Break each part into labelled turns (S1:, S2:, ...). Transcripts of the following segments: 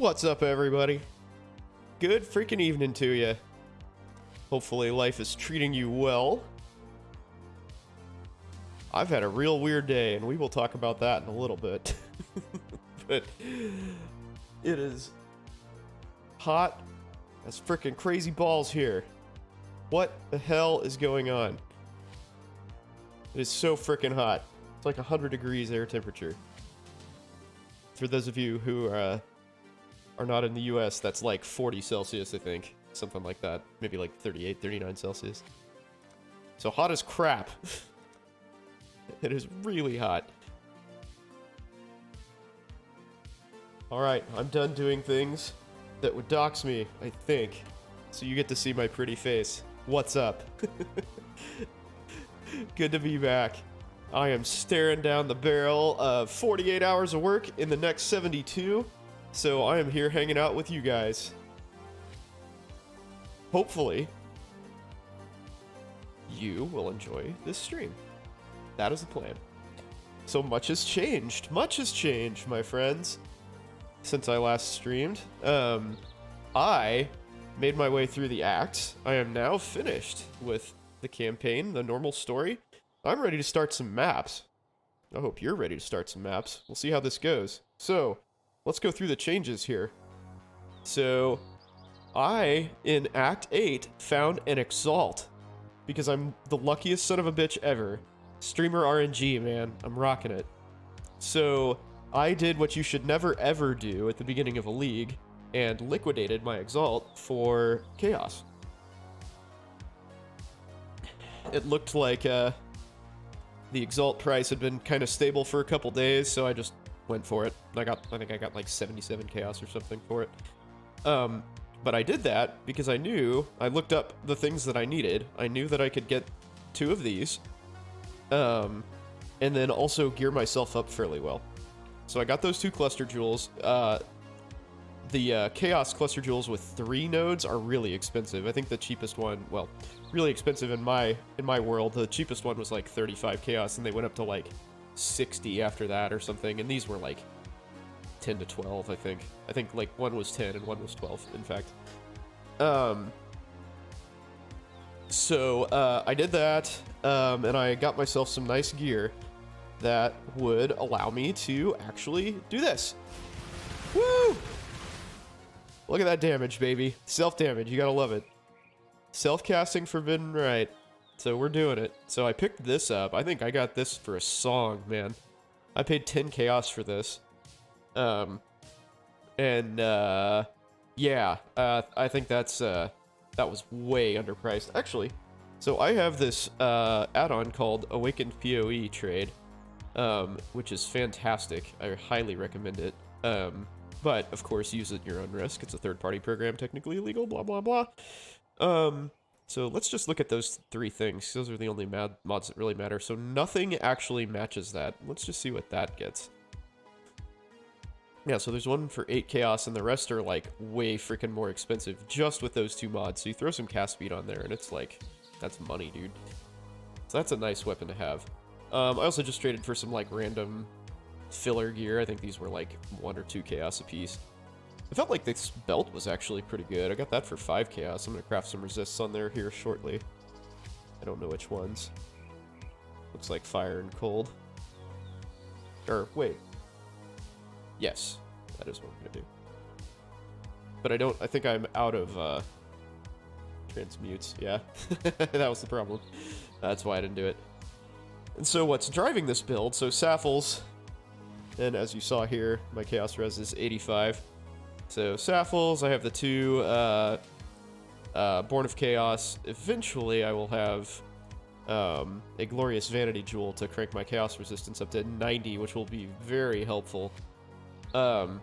S1: What's up, everybody? Good freaking evening to you. Hopefully life is treating you well. I've had a real weird day, and we will talk about that in a little bit. But it is hot as freaking crazy balls here. What the hell is going on? It is so freaking hot. It's like 100 degrees air temperature. For those of you who are not in the US, that's like 40 Celsius, I think. Something like that. Maybe like 38, 39 Celsius. So hot as crap. It is really hot. Alright, I'm done doing things that would dox me, I think. So you get to see my pretty face. What's up? Good to be back. I am staring down the barrel of 48 hours of work in the next 72. So I am here hanging out with you guys. Hopefully, you will enjoy this stream. That is the plan. So much has changed. Much has changed, my friends, since I last streamed. I made my way through the acts. I am now finished with the campaign, the normal story. I'm ready to start some maps. I hope you're ready to start some maps. We'll see how this goes. So, let's go through the changes here. So, I, in Act 8, found an Exalt. Because I'm the luckiest son of a bitch ever. Streamer RNG, man. I'm rocking it. So, I did what you should never ever do at the beginning of a league, and liquidated my Exalt for Chaos. It looked like the Exalt price had been kind of stable for a couple days, so I just went for it. I think I got like 77 Chaos or something for it. But I did that because I looked up the things that I needed. I knew that I could get 2 of these, and then also gear myself up fairly well. So I got those 2 cluster jewels. The Chaos cluster jewels with 3 nodes are really expensive. I think the cheapest one, well, really expensive in my world. The cheapest one was like 35 Chaos, and they went up to like 60 after that or something. And these were like 10 to 12, I think. I think like one was 10 and one was 12, in fact. So I did that, and I got myself some nice gear that would allow me to actually do this. Woo! Look at that damage, baby. Self-damage, you gotta love it. Self-casting Forbidden Rite. So we're doing it. So I picked this up. I think I got this for a song, man. I paid 10 Chaos for this. Yeah, I think that was way underpriced. Actually, so I have this add-on called Awakened PoE Trade, which is fantastic. I highly recommend it. But, of course, use it at your own risk. It's a third-party program, technically illegal, blah, blah, blah. So let's just look at those 3 things. Those are the only mods that really matter. So nothing actually matches that. Let's just see what that gets. Yeah, so there's one for 8 Chaos, and the rest are, like, way freaking more expensive just with those 2 mods. So you throw some cast speed on there, and it's like, that's money, dude. So that's a nice weapon to have. I also just traded for some, like, random filler gear. I think these were like 1 or 2 Chaos apiece. I felt like this belt was actually pretty good. I got that for 5 Chaos. I'm gonna craft some resists on there here shortly. I don't know which ones. Looks like fire and cold. Or, wait. Yes, that is what I'm gonna do. But I think I'm out of transmutes. Yeah, that was the problem. That's why I didn't do it. And so what's driving this build? So Saffles. And as you saw here, my Chaos Res is 85. So Saffles, I have the 2 Born of Chaos. Eventually, I will have a Glorious Vanity Jewel to crank my Chaos Resistance up to 90, which will be very helpful. So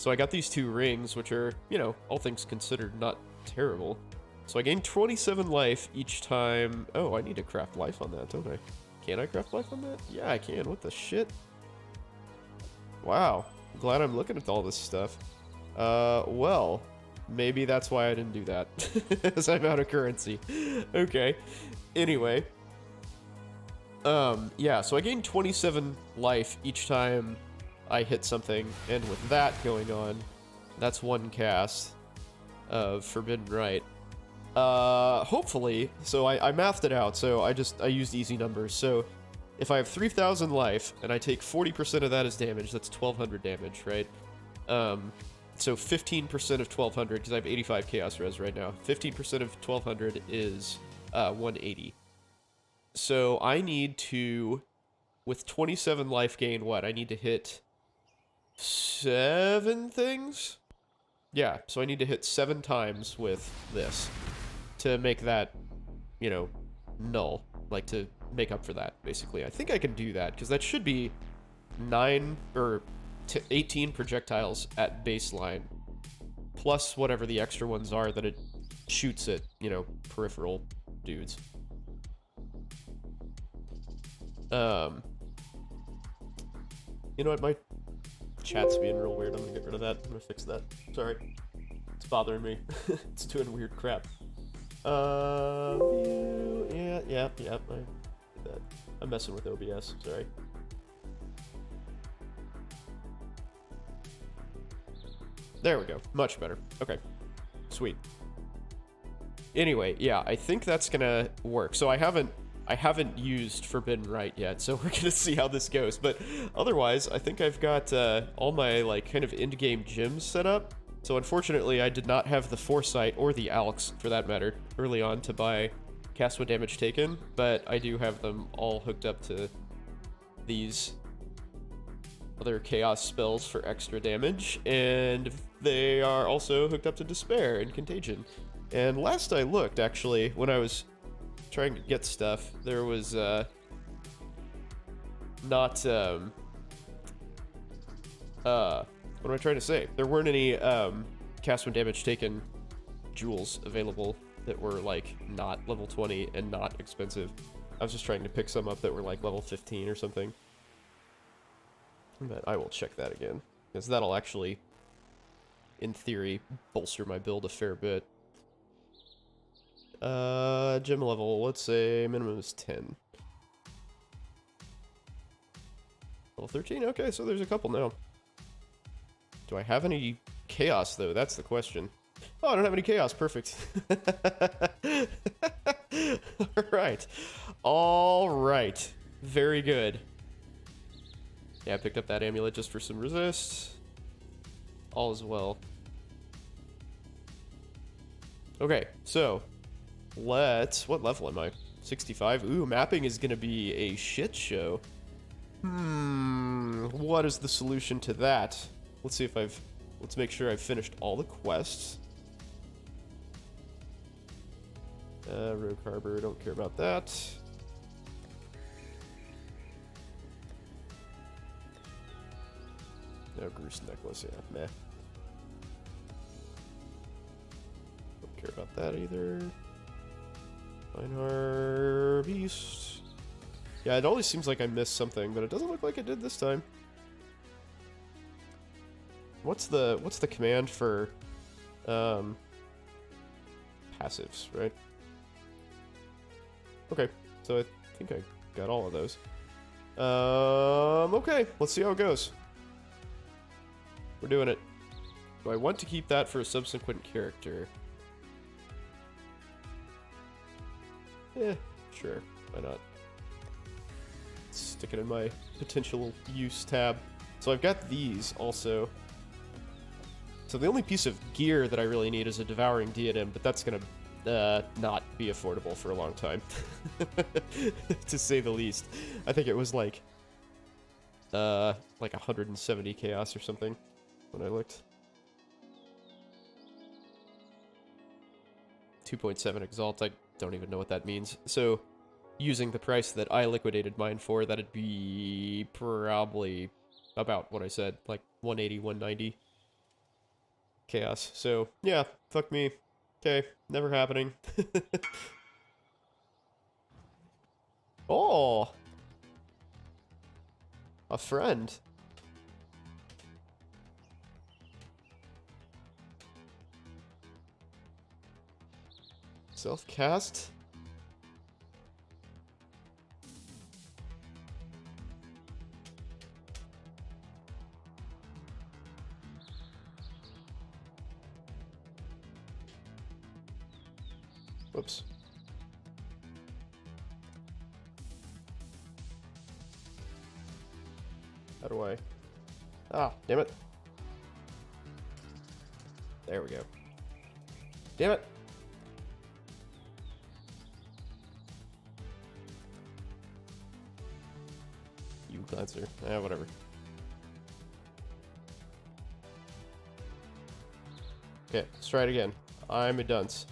S1: I got these 2 rings, which are, you know, all things considered, not terrible. So I gain 27 life each time. Oh, I need to craft life on that, don't I? Can I craft life on that? Yeah, I can. What the shit? Wow, I'm glad I'm looking at all this stuff. Well, maybe that's why I didn't do that, because I'm out of currency. Okay, anyway. Yeah, so I gain 27 life each time I hit something, and with that going on, That's one cast of Forbidden Rite. Hopefully, so I mathed it out, so I used easy numbers. So if I have 3,000 life, and I take 40% of that as damage, that's 1,200 damage, right? So 15% of 1,200, because I have 85 Chaos Res right now. 15% of 1,200 is 180. So I need to, with 27 life gain, what? I need to hit 7 things? Yeah, so I need to hit 7 times with this to make that, you know, null. Like, to make up for that, basically. I think I can do that, because that should be 9 or 18 projectiles at baseline, plus whatever the extra ones are that it shoots at, you know, peripheral dudes. You know what, my chat's being real weird. I'm gonna get rid of that. I'm gonna fix that. Sorry. It's bothering me. It's doing weird crap. View. Yeah. I did that. I'm messing with OBS. Sorry. There we go. Much better. Okay. Sweet. Anyway, yeah, I think that's gonna work. So I haven't used Forbidden Rite yet, so we're gonna see how this goes. But otherwise, I think I've got all my, like, kind of end-game gyms set up. So unfortunately, I did not have the Foresight, or the Alks, for that matter, early on to buy Cast When Damage Taken, but I do have them all hooked up to these other Chaos spells for extra damage, and they are also hooked up to Despair and Contagion. And last I looked, actually, when I was trying to get stuff, there was, not, what am I trying to say? There weren't any, Cast When Damage Taken jewels available that were, like, not level 20 and not expensive. I was just trying to pick some up that were, like, level 15 or something. But I will check that again, because that'll actually, in theory, bolster my build a fair bit. Gym level, let's say minimum is 10. Level 13? Okay, so there's a couple now. Do I have any chaos, though? That's the question. Oh, I don't have any chaos. Perfect. Alright. Alright. Very good. Yeah, I picked up that amulet just for some resist. All is well. Okay, so let's... What level am I? 65? Ooh, mapping is gonna be a shit show. What is the solution to that? Let's see if I've... Let's make sure I've finished all the quests. Rogue Harbor, don't care about that. No, Goose Necklace, yeah, meh. Don't care about that either. Einhar Beast. Yeah, it always seems like I missed something, but it doesn't look like I did this time. What's the command for passives, right? Okay, so I think I got all of those. Okay, let's see how it goes. We're doing it. Do I want to keep that for a subsequent character? Yeah, sure. Why not? Stick it in my potential use tab. So I've got these also. So the only piece of gear that I really need is a Devouring Diadem, but that's gonna not be affordable for a long time. To say the least. I think it was like 170 chaos or something when I looked. 2.7 exalt, I don't even know what that means. So using the price that I liquidated mine for, that'd be probably about what I said, like 180, 190 chaos. So yeah, fuck me. Okay, never happening. Oh! A friend. Self-cast? Whoops. How do I? Ah, damn it. There we go. Damn it. You cleanser. Whatever. Okay, let's try it again. I'm a dunce.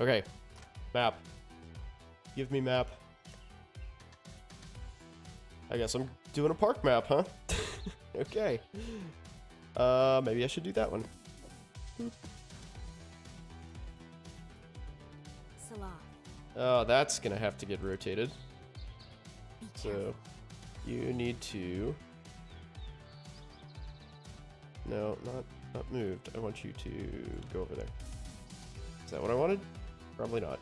S1: Okay. Map. Give me map. I guess I'm doing a park map, huh? Okay. Maybe I should do that one. Oh, that's gonna have to get rotated. So, you need to... No, not moved. I want you to go over there. Is that what I wanted? Probably not.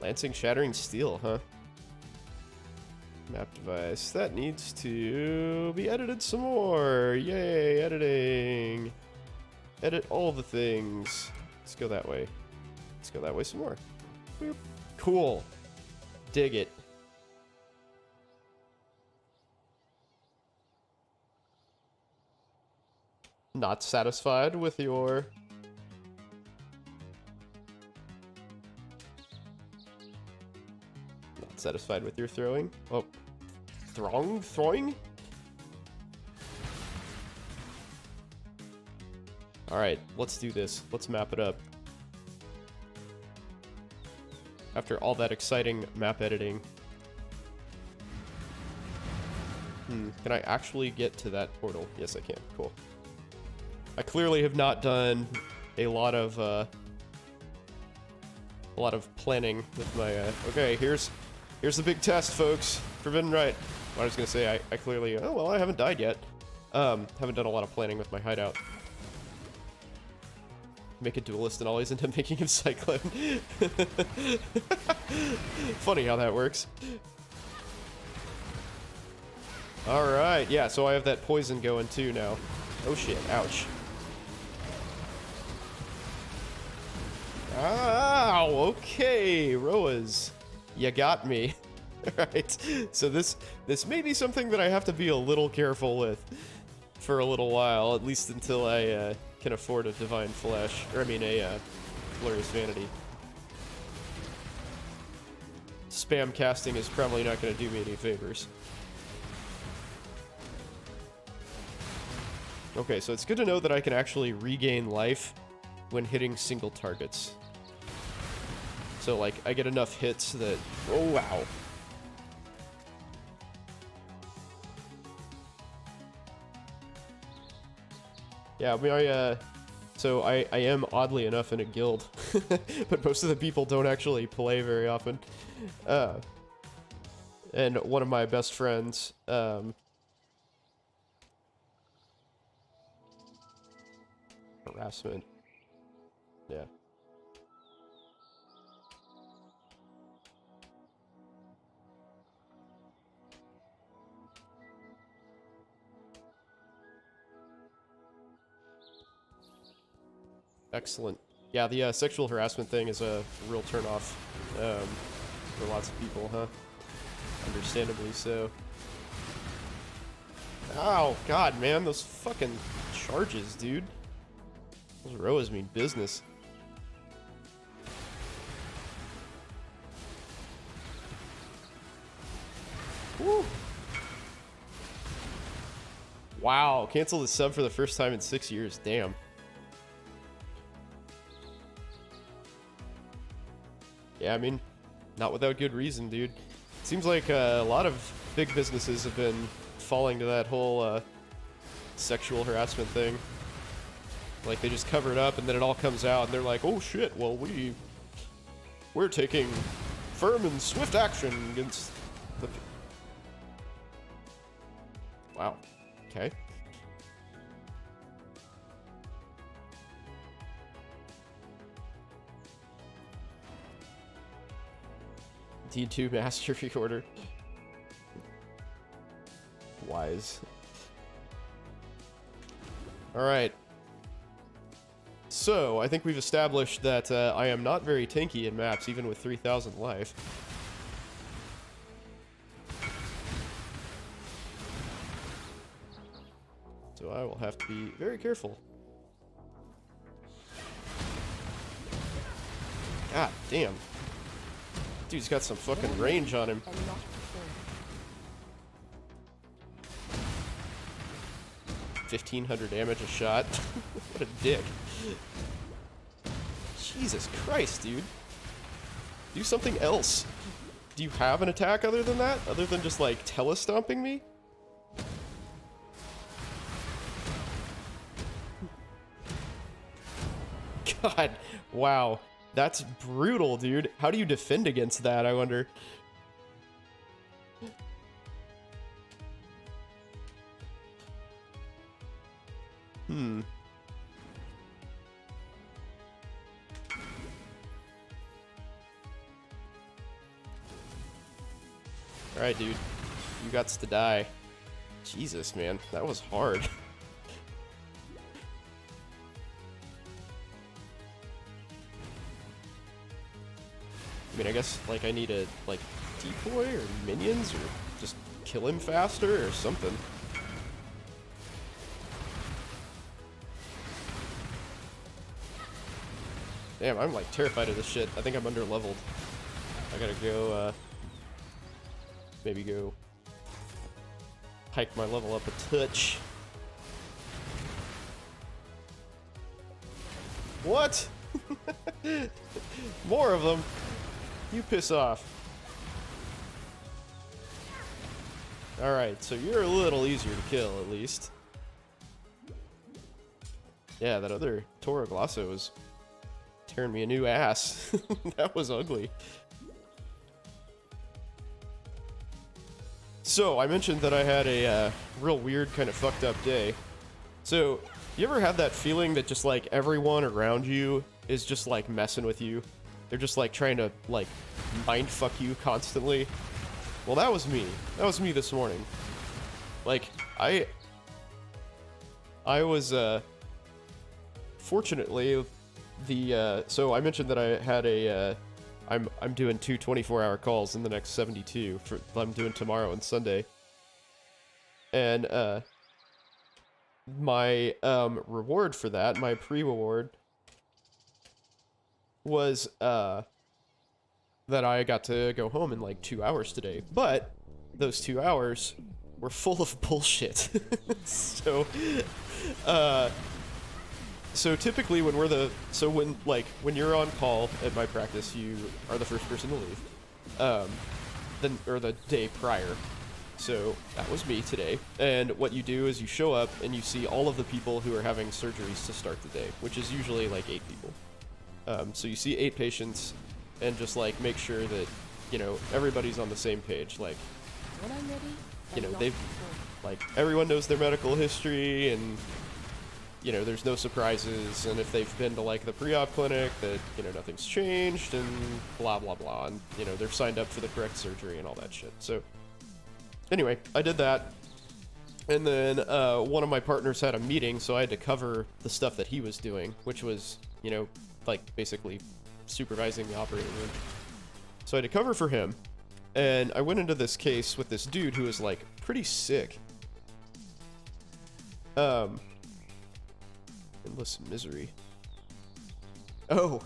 S1: Lancing Shattering Steel, huh? Map device. That needs to be edited some more. Yay, editing. Edit all the things. Let's go that way. Let's go that way some more. Boop. Cool. Dig it. Not satisfied with your... Not satisfied with your throwing? Oh. Throwing? Alright, let's do this. Let's map it up. After all that exciting map editing. Can I actually get to that portal? Yes, I can. Cool. I clearly have not done a lot of planning with my, okay, here's the big test, folks. Forbidden Rite. I was gonna say, I clearly, oh, well, I haven't died yet. Haven't done a lot of planning with my hideout. Make a duelist and always end up making him Cyclone. Funny how that works. Alright, yeah, so I have that poison going too now. Oh shit, ouch. Ow, okay, Roas. You got me. Alright, so this may be something that I have to be a little careful with for a little while, at least until I can afford a Divine Flesh, or I mean a Glorious Vanity. Spam casting is probably not going to do me any favors. Okay, so it's good to know that I can actually regain life when hitting single targets. So, like, I get enough hits that... Oh, wow. Yeah, I mean, so I am oddly enough in a guild, but most of the people don't actually play very often. And one of my best friends, harassment. Yeah. Excellent. Yeah, the sexual harassment thing is a real turnoff for lots of people, huh? Understandably so. Oh, God, man, those fucking charges, dude. Those Roas mean business. Woo. Wow, cancel the sub for the first time in 6 years. Damn. Yeah, I mean, not without good reason, dude. Seems like a lot of big businesses have been falling to that whole sexual harassment thing. Like, they just cover it up and then it all comes out and they're like, oh shit, well, we're taking firm and swift action against the... Wow. Okay. D2 mastery order. Wise. Alright. So, I think we've established that I am not very tanky in maps, even with 3,000 life. So I will have to be very careful. God damn. Dude's got some fucking range on him. 1,500 damage a shot. What a dick. Jesus Christ, dude. Do something else. Do you have an attack other than that? Other than just, like, telestomping me? God, wow. That's brutal, dude. How do you defend against that, I wonder? Alright, dude. You gots to die. Jesus, man. That was hard. I mean, I guess, like, I need a, like, decoy or minions or just kill him faster or something. Damn, I'm, like, terrified of this shit. I think I'm under-leveled. I gotta go, maybe go hike my level up a touch. What? More of them? You piss off. Alright, so you're a little easier to kill, at least. Yeah, that other Toro Glosso was tearing me a new ass. That was ugly. So, I mentioned that I had a real weird kind of fucked up day. So, you ever had that feeling that just, like, everyone around you is just, like, messing with you? They're just, like, trying to, like, mindfuck you constantly? Well, that was me. That was me this morning. Like, I was, fortunately, so I mentioned that I had I'm doing 2 24-hour calls in the next 72. I'm doing tomorrow and Sunday. And, my, reward for that, my pre-reward, was, that I got to go home in, like, 2 hours today. But those 2 hours were full of bullshit. So, so typically when when you're on call at my practice, you are the first person to leave. Or the day prior. So that was me today. And what you do is you show up and you see all of the people who are having surgeries to start the day, which is usually like 8 people. So you see 8 patients and just like make sure that, you know, everybody's on the same page. Like,
S2: When I'm ready,
S1: you know, they've, like, everyone knows their medical history, and, you know, there's no surprises, and if they've been to, like, the pre-op clinic, that, you know, nothing's changed, and blah, blah, blah, and, you know, they're signed up for the correct surgery and all that shit. So, anyway, I did that, and then, one of my partners had a meeting, so I had to cover the stuff that he was doing, which was, you know, like, basically supervising the operating room. So I had to cover for him, and I went into this case with this dude who was, like, pretty sick. Endless misery. Oh,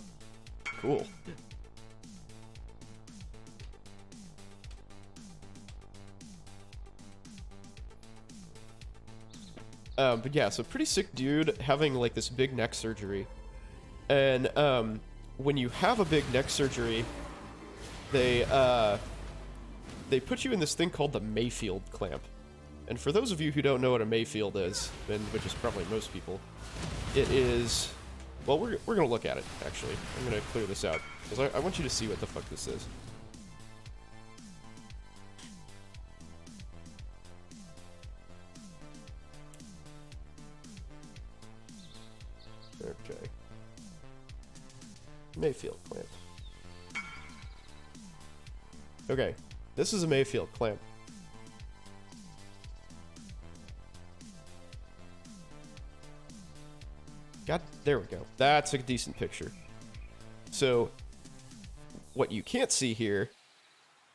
S1: cool. But yeah, so pretty sick dude having, like, this big neck surgery. And, when you have a big neck surgery, they put you in this thing called the Mayfield clamp. And for those of you who don't know what a Mayfield is, and which is probably most people, it is, well, we're gonna look at it, actually. I'm gonna clear this out, because I want you to see what the fuck this is. Okay. Mayfield clamp. Okay, this is a Mayfield clamp. God, there we go. That's a decent picture. So, what you can't see here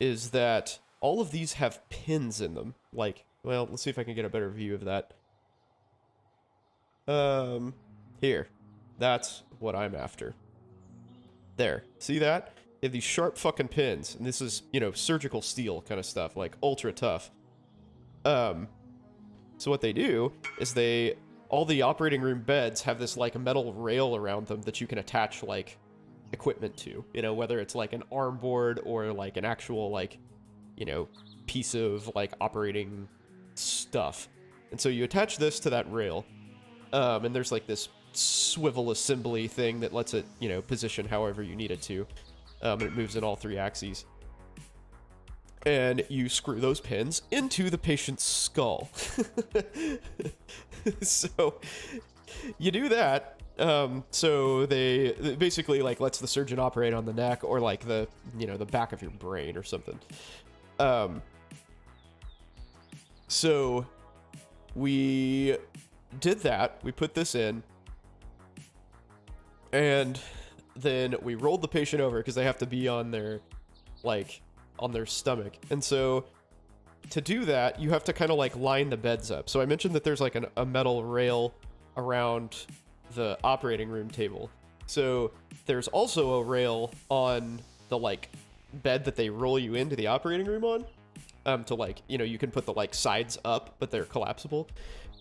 S1: is that all of these have pins in them. Like, well, let's see if I can get a better view of that. Here. That's what I'm after. There. See that? They have these sharp fucking pins, and this is, you know, surgical steel kind of stuff, like ultra tough. So what they do is all the operating room beds have this like metal rail around them that you can attach like equipment to, you know, whether it's like an arm board or like an actual like, you know, piece of like operating stuff. And so you attach this to that rail, and there's like this swivel assembly thing that lets it, you know, position however you need it to. And it moves in all 3 axes. And you screw those pins into the patient's skull. So you do that. So they basically like lets the surgeon operate on the neck or like the, you know, the back of your brain or something. So we did that. We put this in. And then we rolled the patient over because they have to be on their, like, on their stomach. And so to do that, you have to kind of like line the beds up. So I mentioned that there's like a metal rail around the operating room table. So there's also a rail on the like bed that they roll you into the operating room on. To like, you know, you can put the like sides up, but they're collapsible.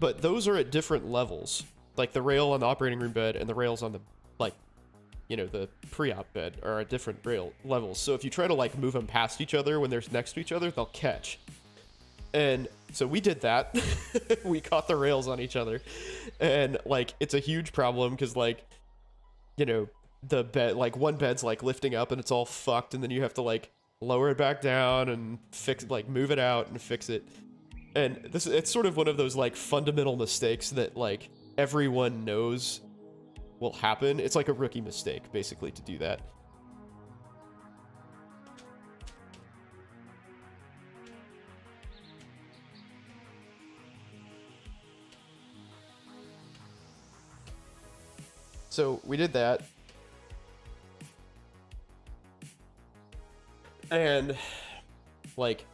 S1: But those are at different levels. Like the rail on the operating room bed and the rails on the, like, you know, the pre-op bed are at different rail levels. So if you try to like move them past each other when they're next to each other, they'll catch. And so we did that. We caught the rails on each other. And like, it's a huge problem because like, you know, the bed, like one bed's like lifting up and it's all fucked. And then you have to like lower it back down and fix, like move it out and fix it. And this, it's sort of one of those like fundamental mistakes that like everyone knows will happen. It's like a rookie mistake, basically, to do that. So we did that. And like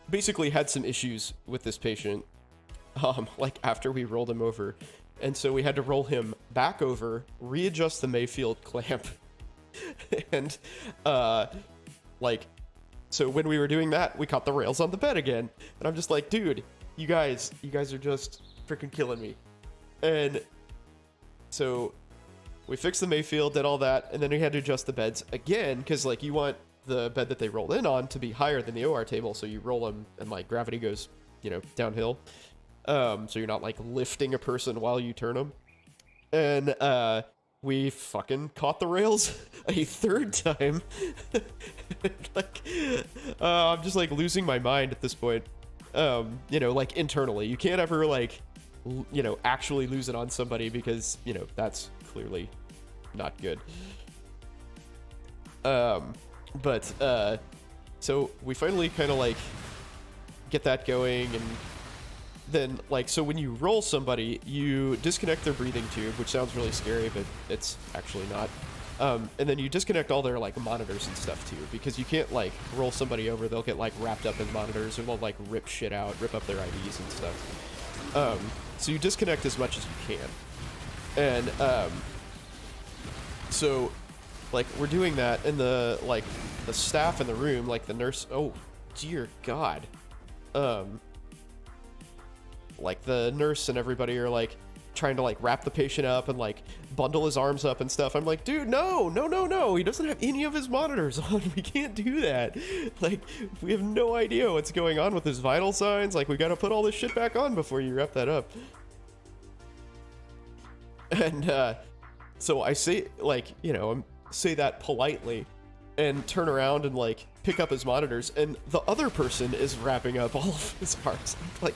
S1: basically had some issues with this patient like after we rolled him over. And so we had to roll him back over, readjust the Mayfield clamp. And, like, so when we were doing that, we caught the rails on the bed again. And I'm just like, dude, you guys are just freaking killing me. And so we fixed the Mayfield, did all that, and then we had to adjust the beds again, because, like, you want the bed that they rolled in on to be higher than the OR table, so you roll them, and, like, gravity goes, you know, downhill. So you're not like lifting a person while you turn them. And we fucking caught the rails a third time. Like, I'm just like losing my mind at this point. You know, like internally, you can't ever like, you know, actually lose it on somebody because, you know, that's clearly not good. So we finally kind of like get that going. And then, like, so when you roll somebody, you disconnect their breathing tube, which sounds really scary, but it's actually not. And then you disconnect all their, like, monitors and stuff, too, because you can't, like, roll somebody over. They'll get, like, wrapped up in monitors, or they'll, like, rip shit out, rip up their IDs and stuff. So you disconnect as much as you can. And, so, like, we're doing that, and the staff in the room, like, the nurse, oh, dear God. Like the nurse and everybody are like trying to like wrap the patient up and like bundle his arms up and stuff. I'm like, dude, no, he doesn't have any of his monitors on. We can't do that. Like, we have no idea what's going on with his vital signs. Like, we got to put all this shit back on before you wrap that up. And so I say, like, you know, say that politely and turn around and like pick up his monitors, and the other person is wrapping up all of his arms. I'm like,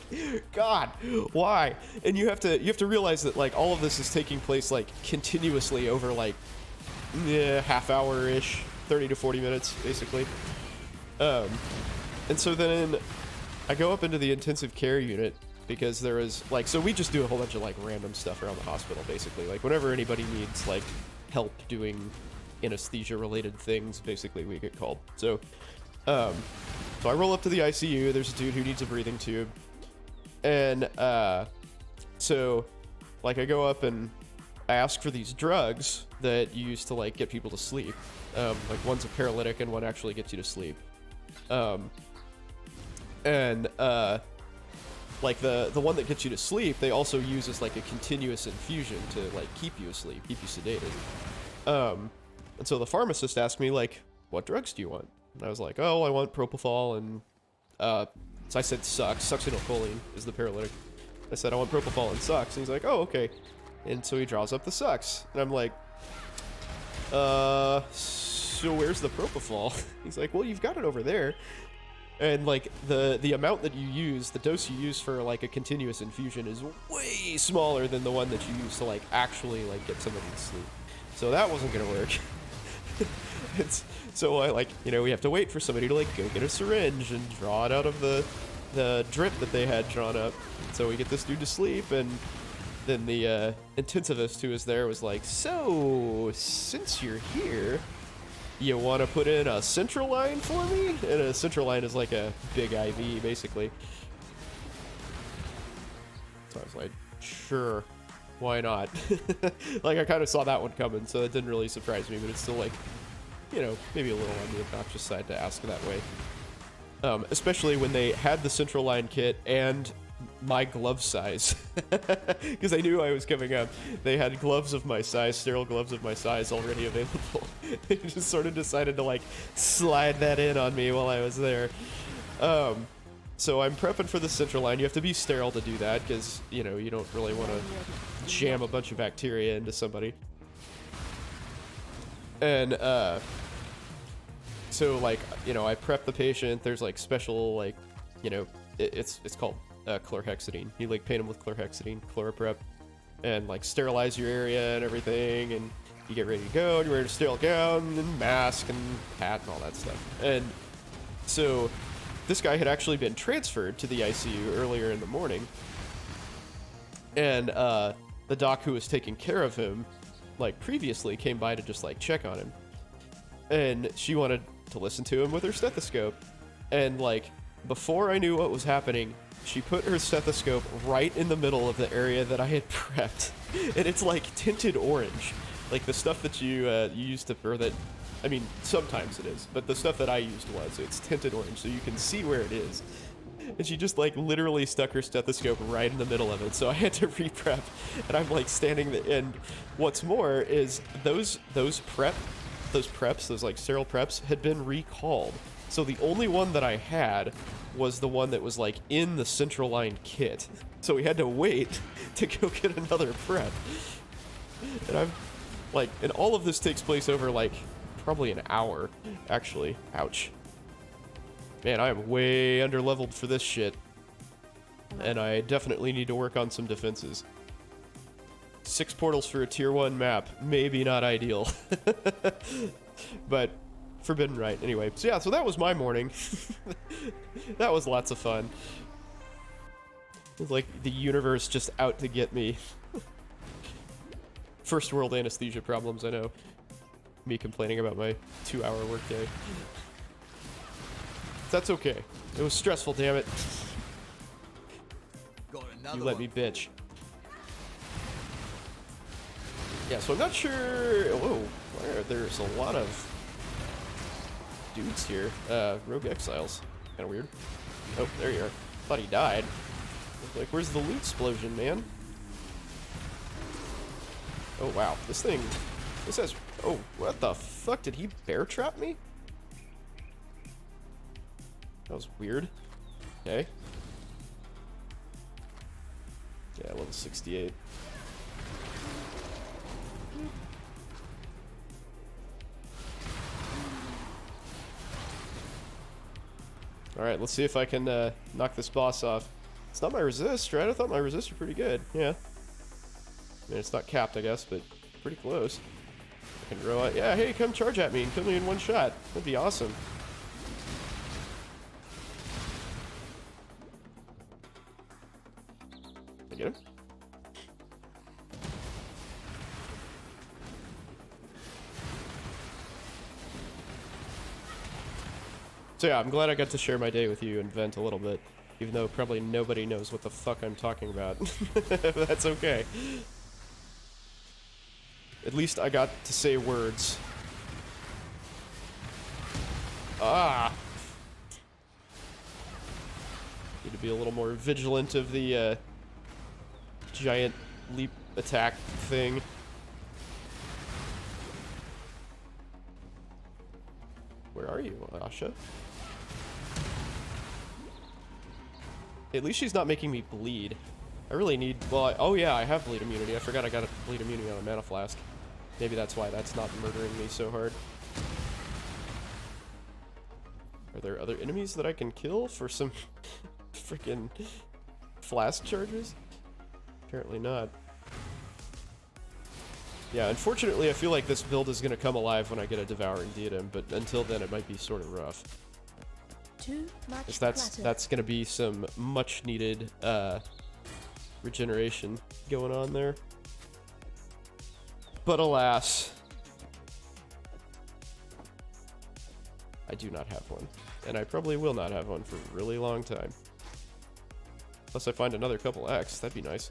S1: God, why? And you have to realize that like all of this is taking place like continuously over like half hour ish, 30 to 40 minutes basically. And so then I go up into the intensive care unit because there is like, so we just do a whole bunch of like random stuff around the hospital basically. Like whenever anybody needs like help doing anesthesia related things, basically we get called. So I roll up to the ICU. There's a dude who needs a breathing tube. And so like I go up and I ask for these drugs that you use to like get people to sleep. Like one's a paralytic and one actually gets you to sleep. Like the one that gets you to sleep, they also use as like a continuous infusion to like keep you asleep, keep you sedated. And so the pharmacist asked me like, what drugs do you want? And I was like, oh, I want propofol and so I said succinylcholine is the paralytic. I said I want propofol and sucks, and he's like, oh, okay. And so he draws up the sucks, and I'm like, so where's the propofol? He's like, well, you've got it over there. And like the amount that you use, the dose you use for like a continuous infusion is way smaller than the one that you use to like actually like get somebody to sleep. So that wasn't gonna work. So I like, you know, we have to wait for somebody to like go get a syringe and draw it out of the drip that they had drawn up. So we get this dude to sleep, and then the intensivist who was there was like, so since you're here, you want to put in a central line for me? And a central line is like a big IV, basically. So I was like, sure, why not? Like, I kind of saw that one coming, so it didn't really surprise me, but it's still like, you know, maybe a little on the obnoxious side to ask that way. Especially when they had the central line kit and my glove size, because I knew I was coming up. They had gloves of my size, sterile gloves of my size already available. They just sort of decided to like slide that in on me while I was there. So I'm prepping for the central line. You have to be sterile to do that because, you know, you don't really want to jam a bunch of bacteria into somebody. And so like, you know, I prep the patient. There's like special, like, you know, it's called chlorhexidine. You like paint them with chlorhexidine, chloroprep, and like sterilize your area and everything, and you get ready to go, and you're wearing a sterile gown and mask and hat and all that stuff. And so this guy had actually been transferred to the ICU earlier in the morning, and the doc who was taking care of him like previously came by to just like check on him, and she wanted to listen to him with her stethoscope. And like before I knew what was happening, she put her stethoscope right in the middle of the area that I had prepped, and it's like tinted orange, like the stuff that you used to, or that, I mean, sometimes it is, but the stuff that I used was, it's tinted orange, so you can see where it is. And she just like literally stuck her stethoscope right in the middle of it, so I had to re-prep, and I'm like standing there. And what's more is those preps, those like sterile preps, had been recalled. So the only one that I had was the one that was like in the central line kit. So we had to wait to go get another prep. And I'm like, and all of this takes place over like probably an hour, actually. Ouch. Man, I am way underleveled for this shit. And I definitely need to work on some defenses. 6 portals for a tier 1 map. Maybe not ideal. But Forbidden Rite. Anyway, so yeah, so that was my morning. That was lots of fun. It was like the universe just out to get me. First world anesthesia problems, I know. Me complaining about my 2-hour workday. That's okay. It was stressful, damn it. You let me bitch. Yeah, so I'm not sure. Whoa, there's a lot of dudes here. Rogue exiles. Kind of weird. Oh, there you are. Thought he died. Like, where's the loot explosion, man? Oh wow, this has. Oh, what the fuck? Did he bear trap me? That was weird. Okay. Yeah, level 68. Alright, let's see if I can knock this boss off. It's not my resist, right? I thought my resist were pretty good. Yeah. I mean, it's not capped, I guess, but pretty close. I can roll out. Yeah, hey, come charge at me and kill me in one shot. That'd be awesome. So yeah, I'm glad I got to share my day with you and vent a little bit, even though probably nobody knows what the fuck I'm talking about. That's okay. At least I got to say words. Ah! Need to be a little more vigilant of the giant leap attack thing. Where are you, Asha? At least she's not making me bleed. I really need... Well, oh yeah, I have bleed immunity. I forgot I got a bleed immunity on a mana flask. Maybe that's why that's not murdering me so hard. Are there other enemies that I can kill for some freaking flask charges? Apparently not. Yeah, unfortunately, I feel like this build is going to come alive when I get a Devouring Diadem, but until then, it might be sort of rough.
S2: Too much
S1: That's going to be some much-needed regeneration going on there. But alas, I do not have one. And I probably will not have one for a really long time. Unless I find another couple X, that'd be nice.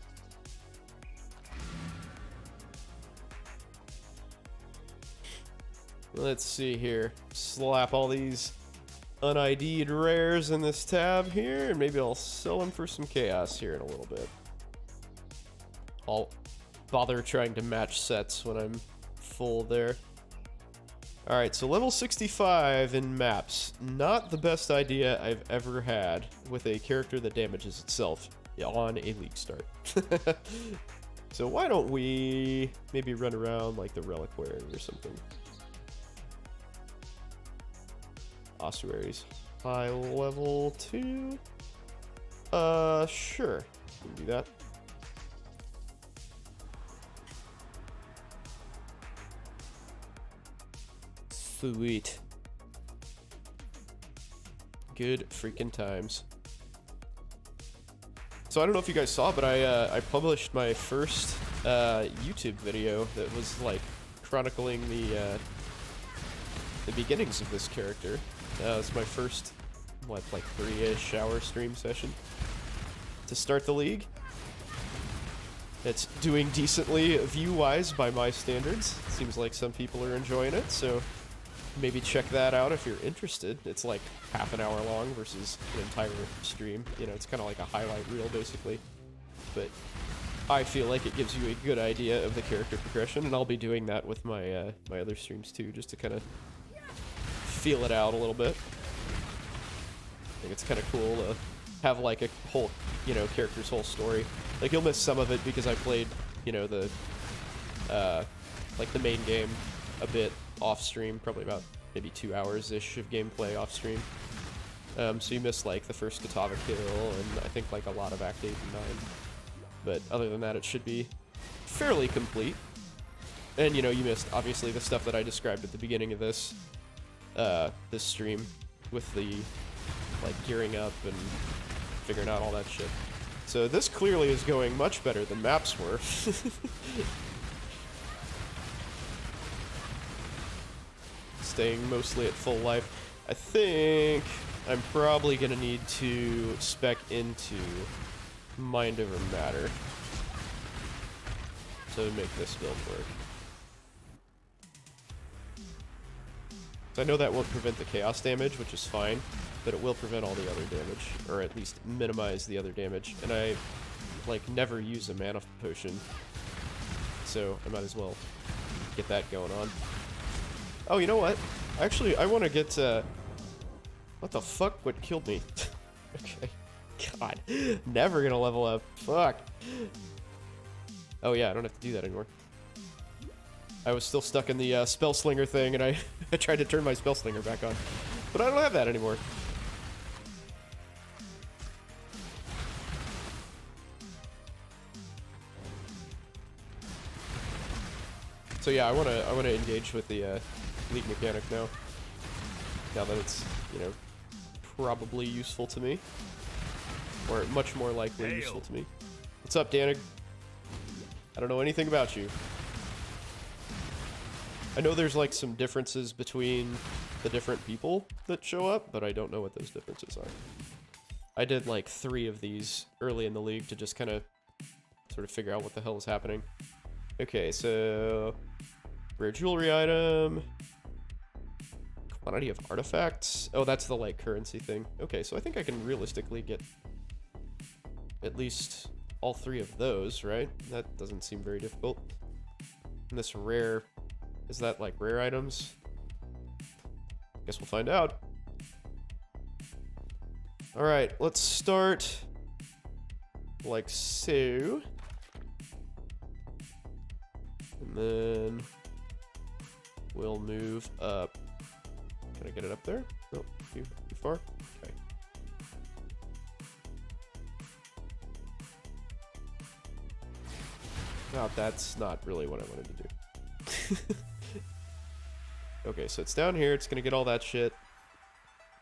S1: Let's see here. Slap all these un-ID'd rares in this tab here, and maybe I'll sell them for some chaos here in a little bit. I'll bother trying to match sets when I'm full there. Alright, so level 65 in maps. Not the best idea I've ever had with a character that damages itself on a league start. So why don't we maybe run around like the Reliquary or something. Ossuaries. High level 2? Sure. We can do that. Sweet. Good freaking times. So I don't know if you guys saw, but I published my first YouTube video that was like chronicling the beginnings of this character. It's my first, what, like 3-ish hour stream session to start the league. It's doing decently view-wise by my standards. It seems like some people are enjoying it, so maybe check that out if you're interested. It's like half an hour long versus an entire stream. You know, it's kind of like a highlight reel, basically. But I feel like it gives you a good idea of the character progression, and I'll be doing that with my my other streams too, just to kind of feel it out a little bit. I think it's kind of cool to have like a whole, you know, character's whole story. Like you'll miss some of it because I played, you know, the like the main game a bit off stream, probably about maybe 2 hours-ish of gameplay off stream. So you miss like the first Katava kill and I think like a lot of Act 8 and 9. But other than that, it should be fairly complete. And you know, you missed obviously the stuff that I described at the beginning of this this stream with the like gearing up and figuring out all that shit. So this clearly is going much better than maps were. Staying mostly at full life. I think I'm probably gonna need to spec into Mind Over Matter to make this build work. So I know that won't prevent the chaos damage, which is fine, but it will prevent all the other damage, or at least minimize the other damage. And I, like, never use a mana potion, so I might as well get that going on. Oh, you know what? Actually, I want to get, what the fuck? What killed me? Okay. God. Never gonna level up. Fuck. Oh yeah, I don't have to do that anymore. I was still stuck in the spell slinger thing, and I tried to turn my spell slinger back on. But I don't have that anymore. So yeah, I wanna engage with the league mechanic now. Now that it's, you know, probably useful to me. Or much more likely useful to me. What's up, Danig? I don't know anything about you. I know there's like some differences between the different people that show up, but I don't know what those differences are. I did like 3 of these early in the league to just kind of sort of figure out what the hell is happening. Okay, so rare jewelry item, quantity of artifacts. Oh, that's the like currency thing. Okay, so I think I can realistically get at least all 3 of those, right? That doesn't seem very difficult. And this rare, is that like rare items? Guess we'll find out. All right, let's start like so. And then we'll move up. Can I get it up there? Nope, too far. Okay. No, that's not really what I wanted to do. Okay, so it's down here. It's gonna get all that shit.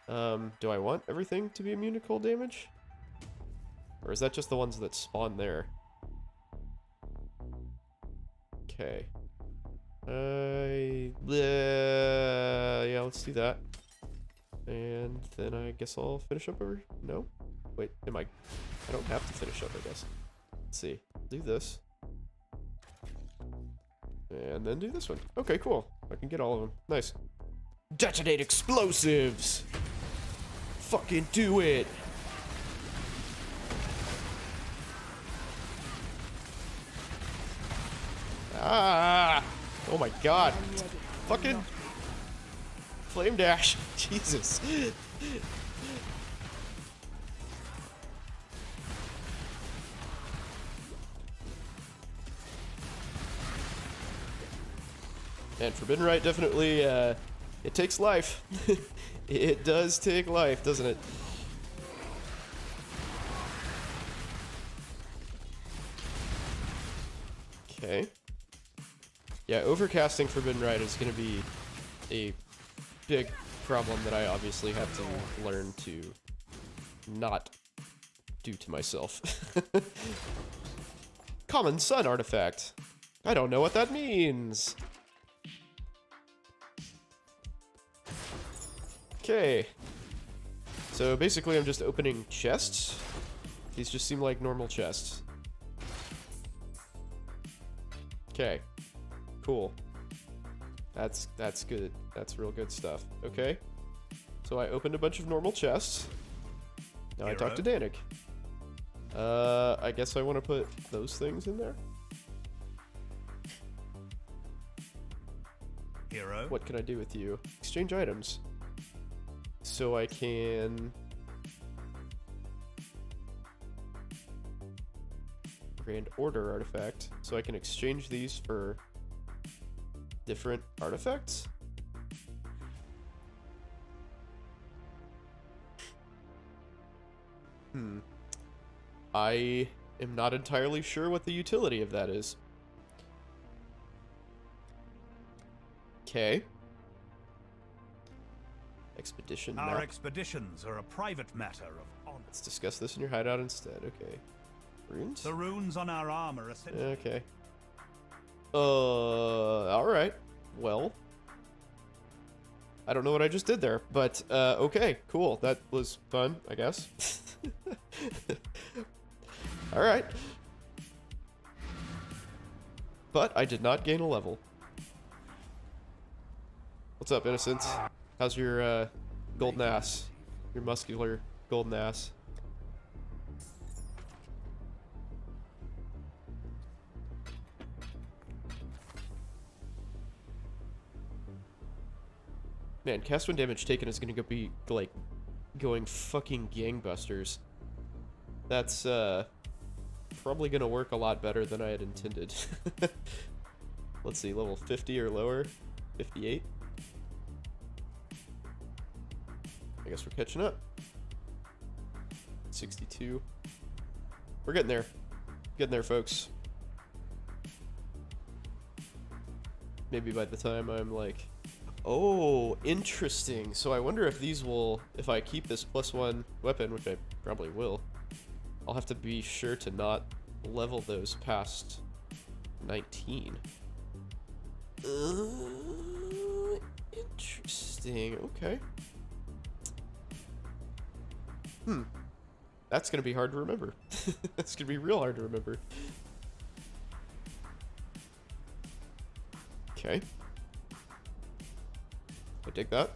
S1: Do I want everything to be immune to cold damage? Or is that just the ones that spawn there? Okay. Yeah, let's do that. And then I guess I'll finish up over... No? Wait, I don't have to finish up, I guess. Let's see. Do this. And then do this one. Okay, cool. I can get all of them. Nice. Detonate explosives! Fucking do it! Ah! Oh my god. Fucking flame dash. Jesus. And Forbidden Rite definitely, it takes life. It does take life, doesn't it? Okay. Yeah, overcasting Forbidden Rite is going to be a big problem that I obviously have to learn to not do to myself. Common Sun artifact. I don't know what that means. Okay. So basically I'm just opening chests. These just seem like normal chests. Okay. Cool. That's good. That's real good stuff. Okay. So I opened a bunch of normal chests. Now I talk to Danik. I guess I want to put those things in there.
S3: Hero.
S1: What can I do with you? Exchange items. So I can... Grand Order artifact. So I can exchange these for different artifacts? I am not entirely sure what the utility of that is. Okay. Expedition map.
S3: Our expeditions are a private matter of honor.
S1: Let's discuss this in your hideout instead. Okay. Runes?
S3: The runes on our armor are
S1: Okay. Alright. Well. I don't know what I just did there, but, okay, cool. That was fun, I guess. Alright. But I did not gain a level. What's up, Innocence? How's your, golden ass? Your muscular golden ass? Man, cast when damage taken is gonna be, like, going fucking gangbusters. That's, probably gonna work a lot better than I had intended. Let's see, level 50 or lower? 58? I guess we're catching up. 62. We're getting there. Getting there, folks. Maybe by the time I'm like... Oh, interesting. So I wonder if these will... If I keep this +1 weapon, which I probably will, I'll have to be sure to not level those past 19. Interesting. Interesting. Okay. That's gonna be hard to remember. That's gonna be real hard to remember. Okay. I dig that.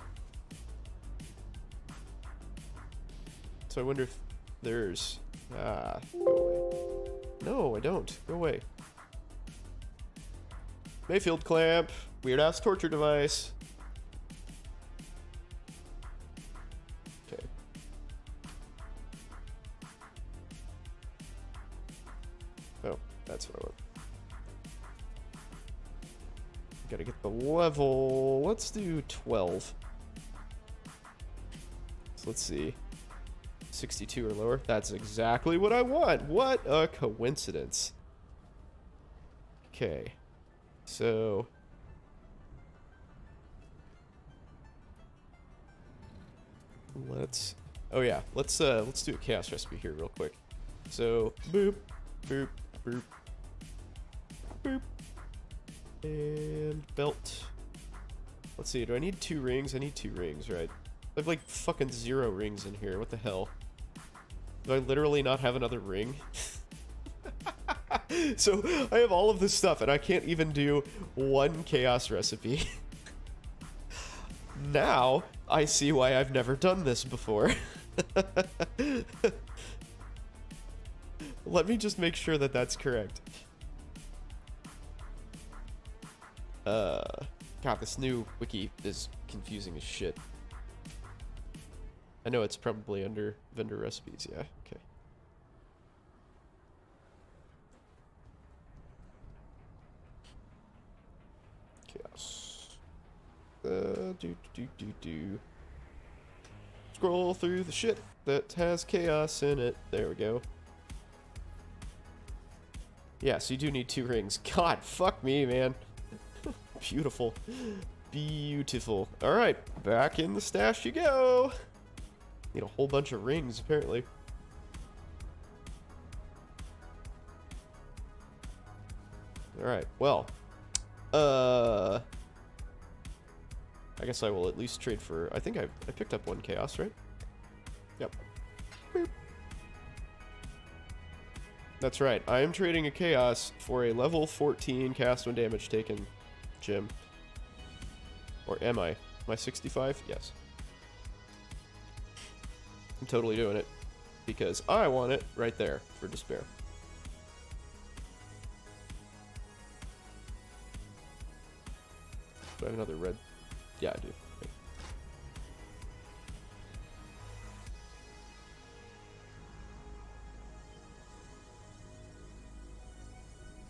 S1: So I wonder if there's... Ah, go away. No, I don't. Go away. Mayfield clamp. Weird-ass torture device. Okay. Oh, that's what I want. Gotta get the level. Let's do 12. So let's see. 62 or lower. That's exactly what I want. What a coincidence. Okay. So let's do a chaos recipe here real quick. So boop, boop, boop, boop. And belt. Let's see, do I need 2 rings? I need 2 rings, right? I have like fucking 0 rings in here. What the hell? Do I literally not have another ring? So I have all of this stuff and I can't even do 1 chaos recipe. Now I see why I've never done this before. Let me just make sure that that's correct. God, this new wiki is confusing as shit. I know it's probably under vendor recipes, yeah, okay. Chaos. Scroll through the shit that has chaos in it. There we go. Yeah, so you do need 2 rings. God, fuck me, man. Beautiful. Beautiful. Alright, back in the stash you go. Need a whole bunch of rings, apparently. Alright, well. I guess I will at least trade for... I think I picked up 1 chaos, right? Yep. Boop. That's right. I am trading a chaos for a level 14 cast when damage taken gem. Or am I? Am I 65? Yes. I'm totally doing it. Because I want it right there for despair. Do I have another red? Yeah, I do. Okay.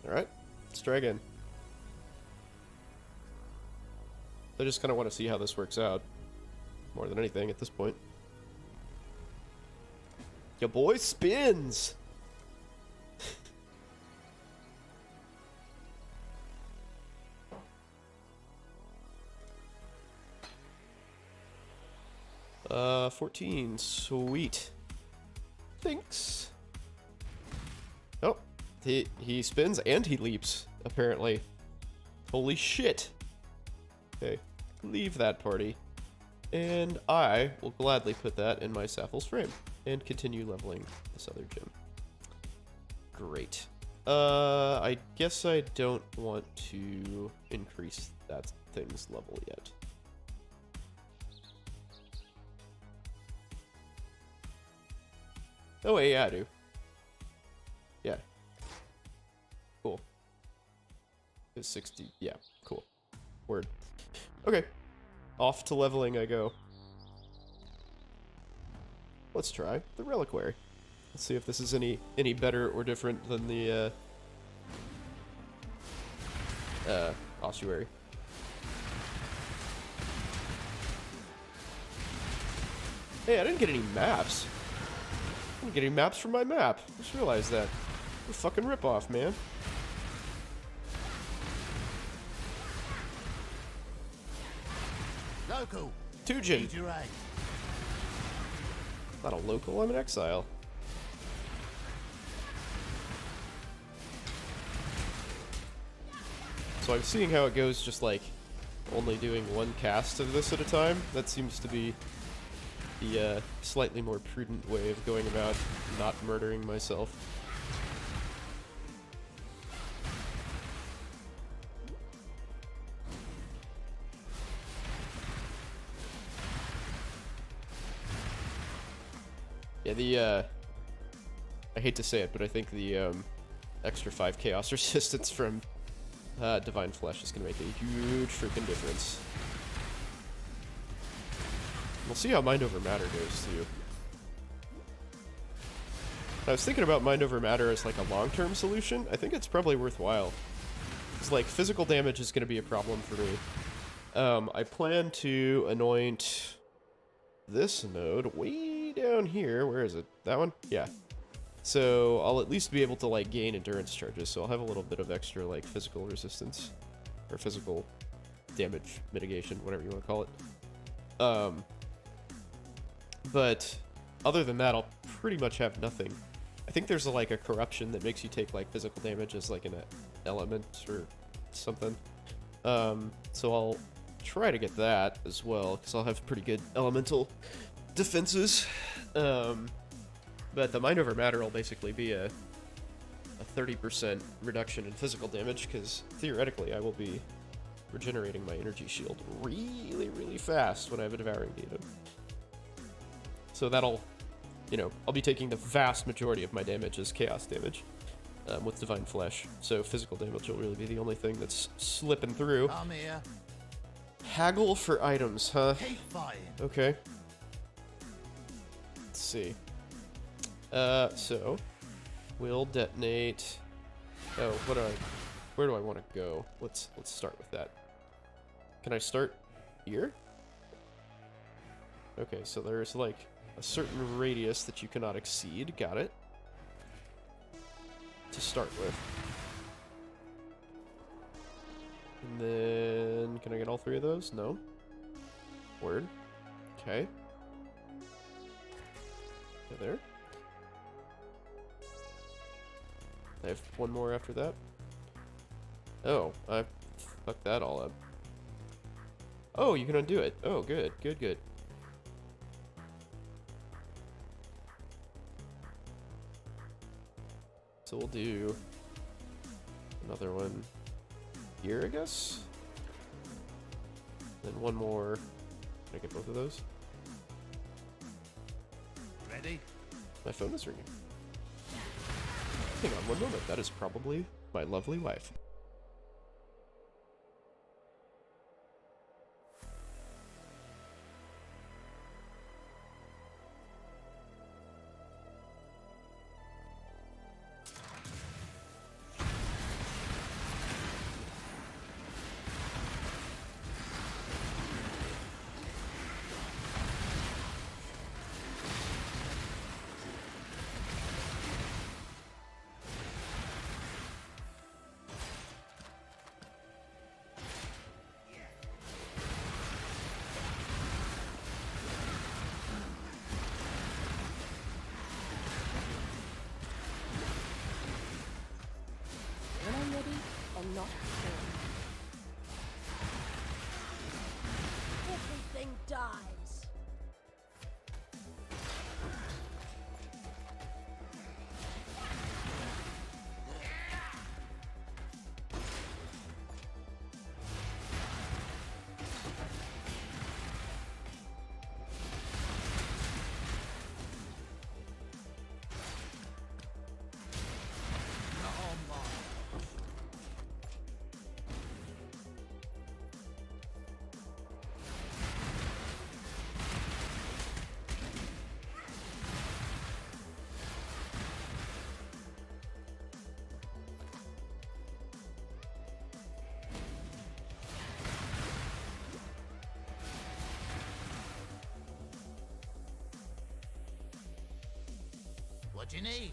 S1: Alright. Let's try again. I just kind of want to see how this works out. More than anything at this point. Your boy spins! 14. Sweet. Thanks. Oh. He spins and he leaps, apparently. Holy shit. Okay. Leave that party. And I will gladly put that in my Sapphire's frame. And continue leveling this other gem. Great. I guess I don't want to increase that thing's level yet. Oh wait, yeah, I do. Yeah. Cool. It's 60. Yeah, cool. Word. Okay. Off to leveling I go. Let's try the reliquary. Let's see if this is any better or different than the ossuary. Hey, I didn't get any maps. I didn't get any maps from my map. Just realized that. What a fucking ripoff, man.
S3: Local.
S1: Tujin.
S3: Need your aid.
S1: Not a local, I'm an exile. So I'm seeing how it goes just like only doing one cast of this at a time. That seems to be the slightly more prudent way of going about not murdering myself. Yeah, the I hate to say it, but I think the extra 5 chaos resistance from Divine Flesh is going to make a huge freaking difference. We'll see how Mind Over Matter goes, too. I was thinking about Mind Over Matter as like a long-term solution. I think it's probably worthwhile. It's like physical damage is going to be a problem for me. I plan to anoint this node way down here. Where is it? That one? Yeah. So I'll at least be able to like gain endurance charges, so I'll have a little bit of extra like physical resistance or physical damage mitigation, whatever you want to call it. But other than that, I'll pretty much have nothing. I think there's like a corruption that makes you take like physical damage as like an element or something. So I'll try to get that as well, because I'll have pretty good elemental defenses. But the Mind Over Matter will basically be a 30% reduction in physical damage, because theoretically I will be regenerating my energy shield really, really fast when I have a Devouring Demon. So that'll, you know, I'll be taking the vast majority of my damage as chaos damage with Divine Flesh. So physical damage will really be the only thing that's slipping through.
S3: Come here.
S1: Haggle for items, huh?
S3: Keep fighting.
S1: Okay. Let's see. So we'll detonate. Oh, where do I want to go? Let's start with that. Can I start here? Okay, so there's like a certain radius that you cannot exceed. Got it. To start with. And then, can I get all 3 of those? No. Word. Okay. There. I have one more after that. Oh, I fucked that all up. Oh, you can undo it. Oh, good, good, good. So we'll do another one here, I guess. Then one more. Can I get both of those?
S3: Ready?
S1: My phone is ringing. Hang on one moment. That is probably my lovely wife.
S2: When I'm ready, I'm not before. Everything dies.
S3: Not on mine. What do you need?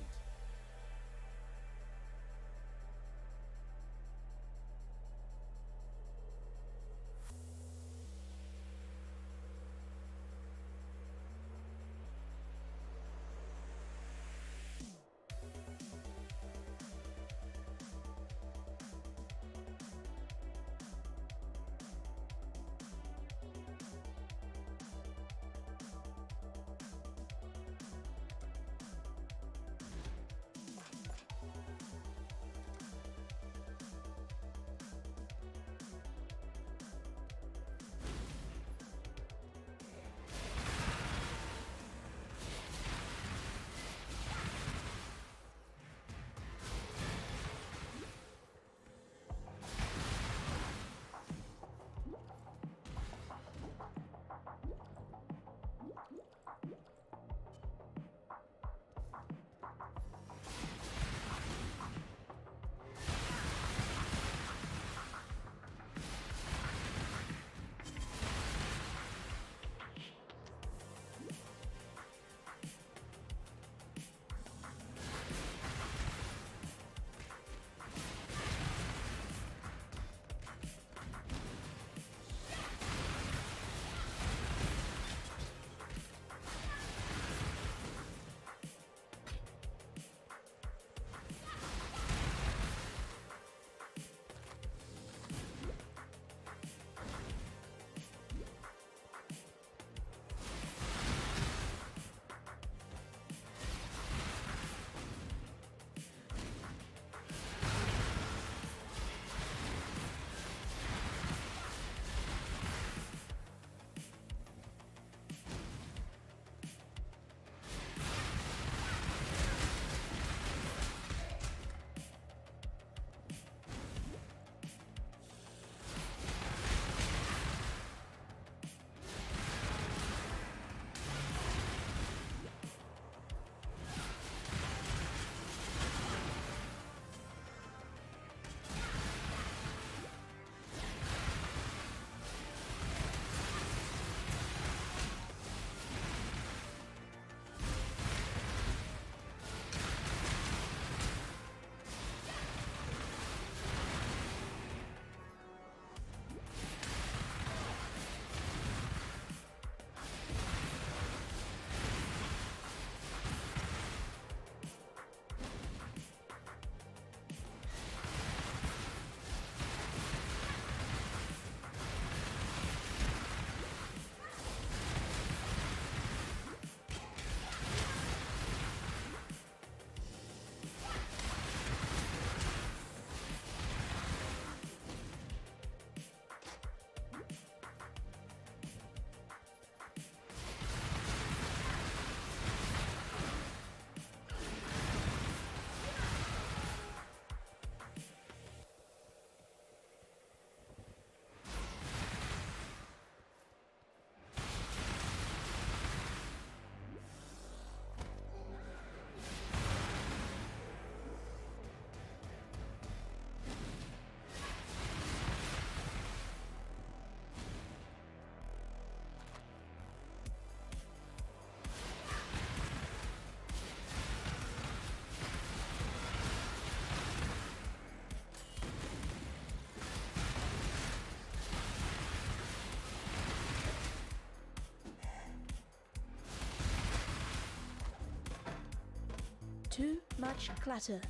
S2: Too much clutter.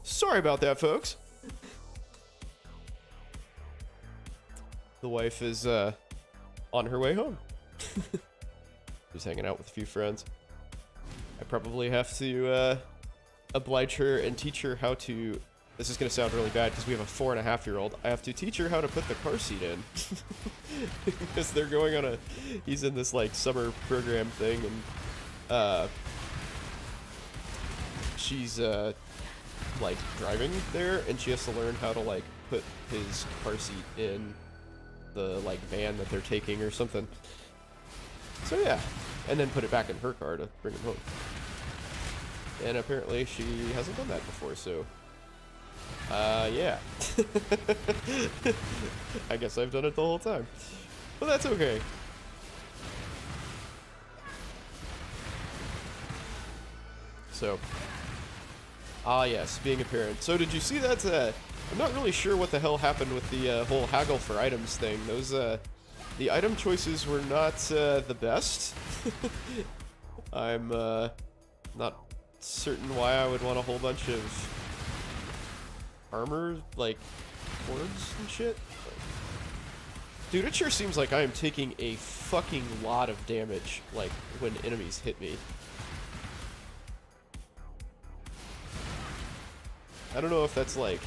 S1: Sorry about that, folks. The wife is on her way home. Just hanging out with a few friends. I probably have to oblige her and teach her how to... This is going to sound really bad because we have a 4.5-year-old. I have to teach her how to put the car seat in. Because they're going on a... He's in this, like, summer program thing, and she's like driving there, and she has to learn how to like put his car seat in the like van that they're taking or something. So yeah, and then put it back in her car to bring him home. And apparently she hasn't done that before, so yeah. I guess I've done it the whole time, but that's okay. So yes, being a parent. So did you see that? I'm not really sure what the hell happened with the whole haggle for items thing. Those, the item choices were not the best. I'm not certain why I would want a whole bunch of armor, like, cords and shit. Dude, it sure seems like I am taking a fucking lot of damage, like, when enemies hit me. I don't know if that's like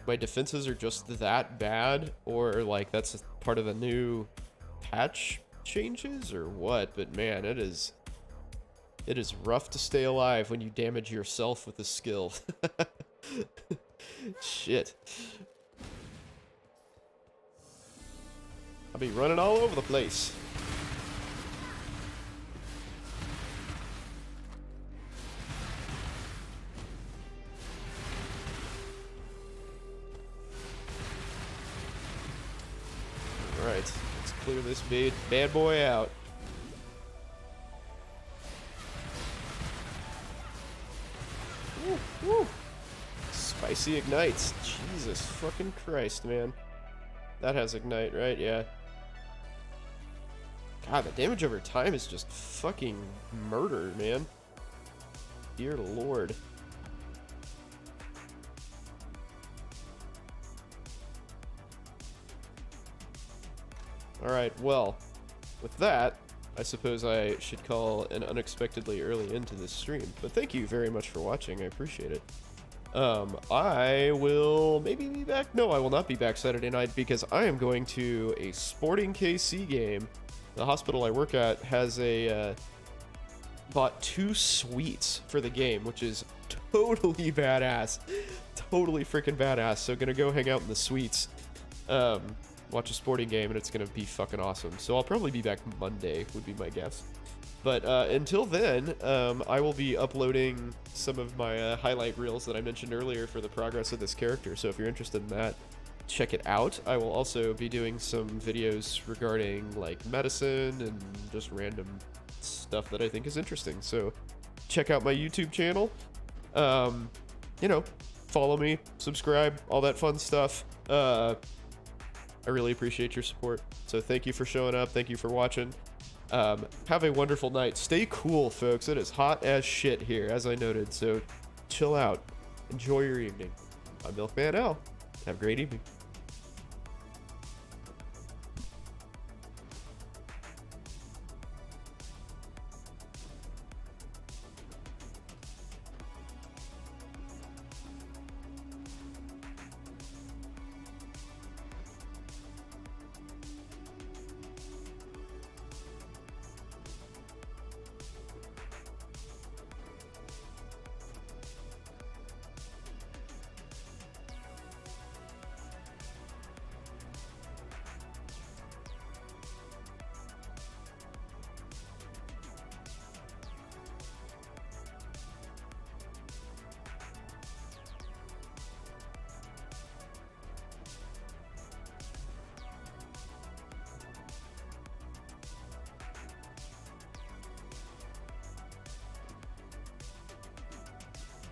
S1: my defenses are just that bad, or like that's part of the new patch changes or what, but man, it is rough to stay alive when you damage yourself with a skill. Shit. I'll be running all over the place. Alright, let's clear this bad boy out. Woo, woo. Spicy ignites. Jesus fucking Christ, man. That has ignite, right? Yeah. God, the damage over time is just fucking murder, man. Dear Lord. Alright, well, with that, I suppose I should call an unexpectedly early end to this stream. But thank you very much for watching, I appreciate it. I will maybe be back. No, I will not be back Saturday night because I am going to a Sporting KC game. The hospital I work at has bought 2 suites for the game, which is totally badass. Totally freaking badass. So gonna go hang out in the suites. Watch a sporting game, and it's gonna be fucking awesome. So I'll probably be back Monday, would be my guess. But until then, I will be uploading some of my highlight reels that I mentioned earlier for the progress of this character. So if you're interested in that, check it out. I will also be doing some videos regarding like medicine and just random stuff that I think is interesting. So check out my YouTube channel. You know, follow me, subscribe, all that fun stuff. I really appreciate your support. So thank you for showing up. Thank you for watching. Have a wonderful night. Stay cool, folks. It is hot as shit here, as I noted. So chill out. Enjoy your evening. I'm MilkmanAl. Have a great evening.